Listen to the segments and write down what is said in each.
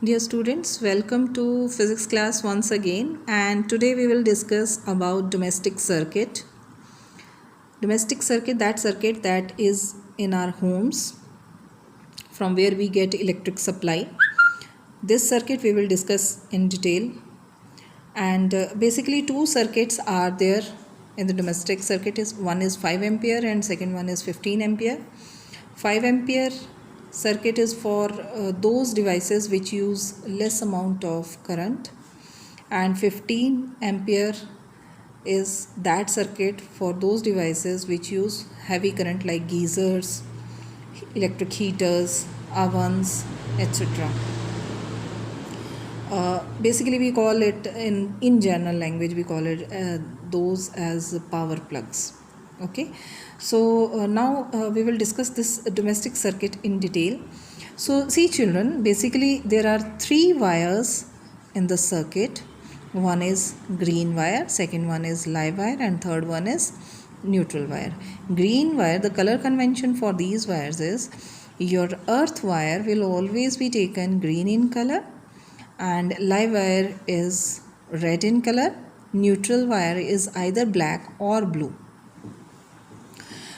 Dear students, welcome to physics class once again, and today we will discuss about domestic circuit. Domestic circuit, that circuit that is in our homes from where we get electric supply. This circuit we will discuss in detail, and basically two circuits are there in the domestic circuit. Is one is 5 ampere and second one is 15 ampere. 5 ampere circuit is for those devices which use less amount of current, and 15 ampere is that circuit for those devices which use heavy current like geysers, electric heaters, ovens, etc. Basically we call it in general language we call it those as power plugs. Okay, so now we will discuss this domestic circuit in detail. So see children, basically there are three wires in the circuit. One is green wire, second one is live wire, and third one is neutral wire. Green wire, the color convention for these wires is your earth wire will always be taken green in color, and live wire is red in color. Neutral wire is either black or blue.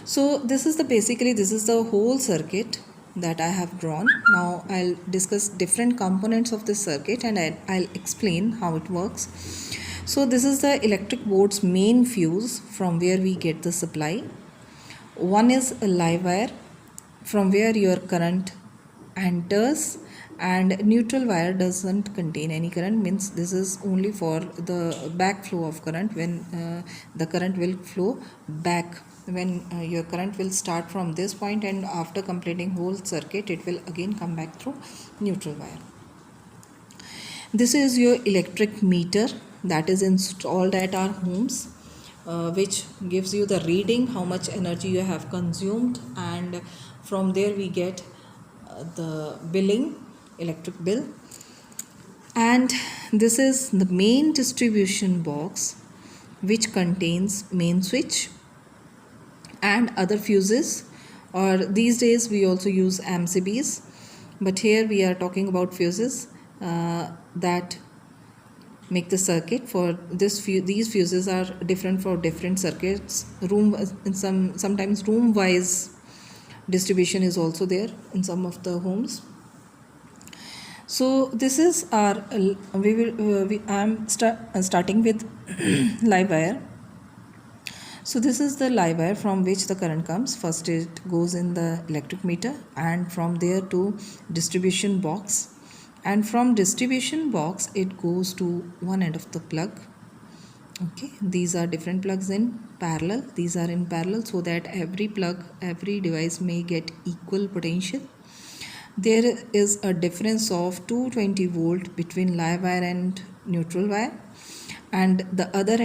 So this is the whole circuit that I have drawn. Now I'll discuss different components of this circuit and I'll explain how it works. So this is the electric board's main fuse from where we get the supply. One is a live wire from where your current enters, and neutral wire doesn't contain any current, means this is only for the backflow of current when the current will flow back, when your current will start from this point and after completing whole circuit it will again come back through neutral wire. This is your electric meter that is installed at our homes, which gives you the reading how much energy you have consumed, and from there we get the billing, electric bill. And this is the main distribution box which contains main switch and other fuses, or these days we also use MCBs, but here we are talking about fuses that make the circuit. For this these fuses are different for different circuits. Sometimes room wise distribution is also there in some of the homes. So this is our starting with live wire. So this is the live wire from which the current comes. First it goes in the electric meter, and from there to distribution box, and from distribution box it goes to one end of the plug. Okay, these are different plugs in parallel. These are in parallel so that every device may get equal potential. There is a difference of 220 volt between live wire and neutral wire, and the other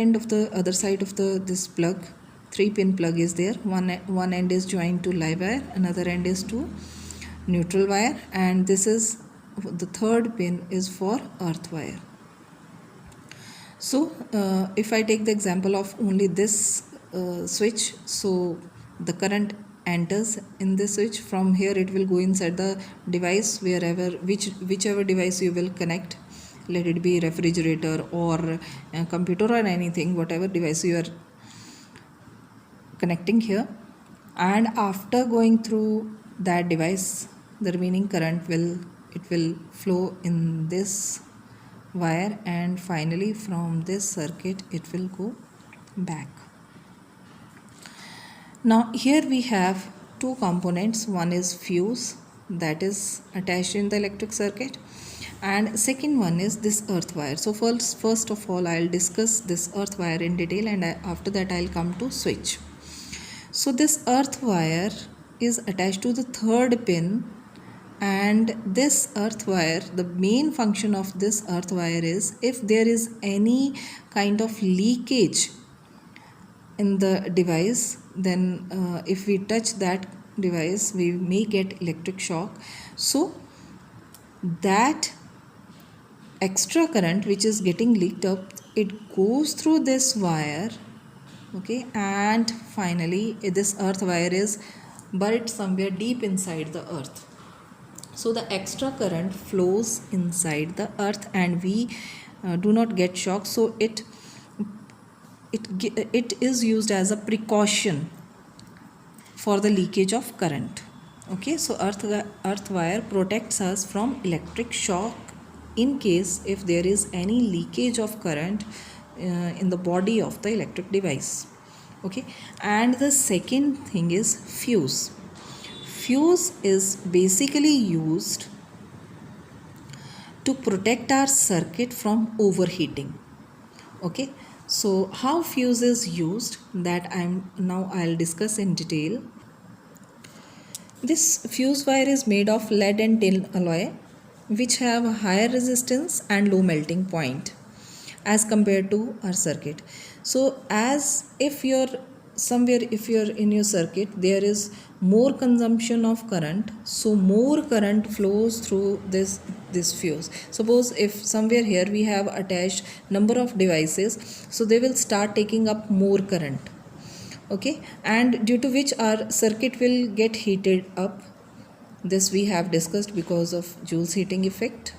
side of this plug, 3-pin plug is there. One end is joined to live wire, another end is to neutral wire, and this is the third pin is for earth wire. So if I take the example of only this switch, so the current enters in this switch. From here it will go inside the device, whichever device you will connect, let it be refrigerator or computer or anything, whatever device you are connecting here, and after going through that device the remaining current will flow in this wire, and finally from this circuit it will go back. Now here we have two components. One is fuse that is attached in the electric circuit, and second one is this earth wire. So first of all I'll discuss this earth wire in detail, and after that I'll come to switch. So this earth wire is attached to the third pin, and this earth wire, the main function of this earth wire is if there is any kind of leakage in the device, then if we touch that device we may get electric shock. So that extra current which is getting leaked up, it goes through this wire, okay, and finally this earth wire is buried somewhere deep inside the earth. So the extra current flows inside the earth and we do not get shocked. So it is used as a precaution for the leakage of current. Okay, so earth wire protects us from electric shock in case if there is any leakage of current in the body of the electric device. Okay, and the second thing is fuse. Fuse is basically used to protect our circuit from overheating. Okay, so how fuse is used, that I'll discuss in detail. This fuse wire is made of lead and tin alloy, which have a higher resistance and low melting point as compared to our circuit. So as if you're somewhere, if you're in your circuit, there is more consumption of current, so more current flows through this fuse. Suppose if somewhere here we have attached number of devices, so they will start taking up more current. Okay, and due to which our circuit will get heated up. This we have discussed because of Joule's heating effect.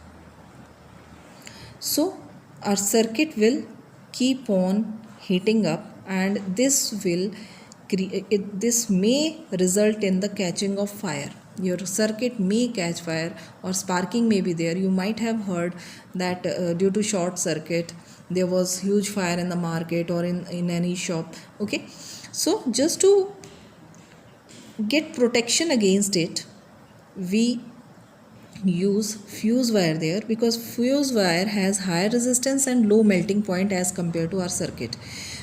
So our circuit will keep on heating up, and this may result in the catching of fire. Your circuit may catch fire or sparking may be there. You might have heard that due to short circuit there was huge fire in the market or in any shop. Okay, so just to get protection against it, we use fuse wire there, because fuse wire has higher resistance and low melting point as compared to our circuit.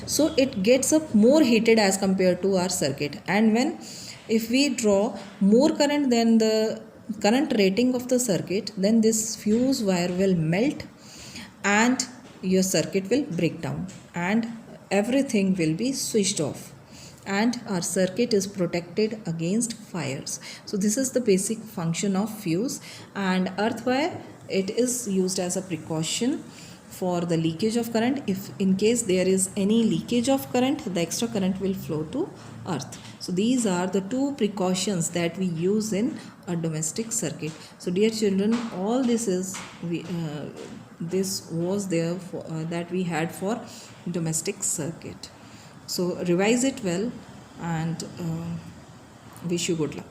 So it gets up more heated as compared to our circuit, and when if we draw more current than the current rating of the circuit, then this fuse wire will melt and your circuit will break down and everything will be switched off, and our circuit is protected against fires. So this is the basic function of fuse. And earth wire, it is used as a precaution for the leakage of current. If in case there is any leakage of current, the extra current will flow to earth. So these are the two precautions that we use in a domestic circuit. So dear children, all this is this was there for, that we had for domestic circuit. So revise it well and wish you good luck.